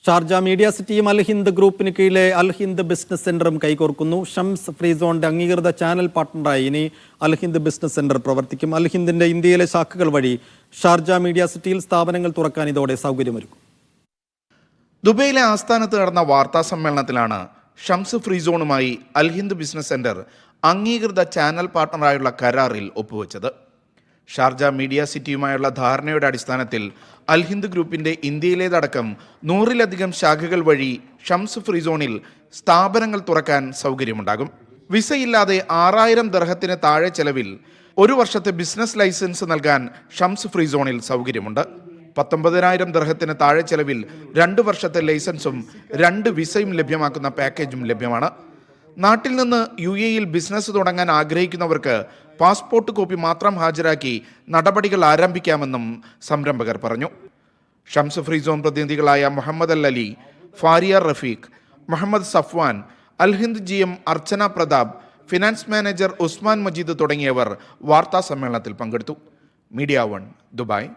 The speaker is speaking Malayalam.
ഷാർജ മീഡിയ സിറ്റിയും അൽ ഹിന്ദ് ഗ്രൂപ്പിന് കീഴിലെ അൽ ഹിന്ദ് ബിസിനസ് സെന്ററും കൈകോർക്കുന്നു. ഷംസ് ഫ്രീ സോണിന്റെ അംഗീകൃത ചാനൽ പാർട്ണറായി ഇനി അൽ ഹിന്ദ് ബിസിനസ് സെന്റർ പ്രവർത്തിക്കും. അൽ ഹിന്ദിന്റെ ഇന്ത്യയിലെ ശാഖകൾ വഴി ഷാർജ മീഡിയ സിറ്റിയിൽ സ്ഥാപനങ്ങൾ തുറക്കാൻ ഇതോടെ സൗകര്യമൊരുക്കും. ദുബൈയിലെ ആസ്ഥാനത്ത് നടന്ന വാർത്താ സമ്മേളനത്തിലാണ് ഷംസ് ഫ്രീ സോണുമായി അൽ ഹിന്ദ് ബിസിനസ് സെന്റർ അംഗീകൃത ചാനൽ പാർട്ണറായുള്ള കരാറിൽ ഒപ്പുവെച്ചത്. ഷാർജ മീഡിയ സിറ്റിയുമായുള്ള ധാരണയുടെ അടിസ്ഥാനത്തിൽ അൽ ഹിന്ദ് ഗ്രൂപ്പിന്റെ ഇന്ത്യയിലേതടക്കം 100-ലധികം ശാഖകൾ വഴി ഷംസ് ഫ്രീ സോണിൽ സ്ഥാപനങ്ങൾ തുറക്കാൻ സൗകര്യമുണ്ടാകും. വിസയില്ലാതെ 6000 ദിർഹത്തിന് താഴെ ചെലവിൽ 1 വർഷത്തെ ബിസിനസ് ലൈസൻസ് നൽകാൻ ഷംസ് ഫ്രീ സോണിൽ സൗകര്യമുണ്ട്. 19,000 ദിർഹത്തിന് താഴെ ചെലവിൽ 2 വർഷത്തെ ലൈസൻസും 2 വിസയും ലഭ്യമാക്കുന്ന പാക്കേജും ലഭ്യമാണ്. നാട്ടിൽ നിന്ന് UAE-യിൽ ബിസിനസ് തുടങ്ങാൻ ആഗ്രഹിക്കുന്നവർക്ക് പാസ്പോർട്ട് കോപ്പി മാത്രം ഹാജരാക്കി നടപടികൾ ആരംഭിക്കാമെന്നും സംരംഭകർ പറഞ്ഞു. Shams free zone പ്രതിനിധികളായ Muhammad Ali, Faria Rafeeq, Muhammad Safwan, അൽ ഹിന്ദ് GM അർച്ചന പ്രതാപ്, ഫിനാൻസ് മാനേജർ ഉസ്മാൻ മജീദ് തുടങ്ങിയവർ വാർത്താ സമ്മേളനത്തിൽ പങ്കെടുത്തു. Media 1 Dubai.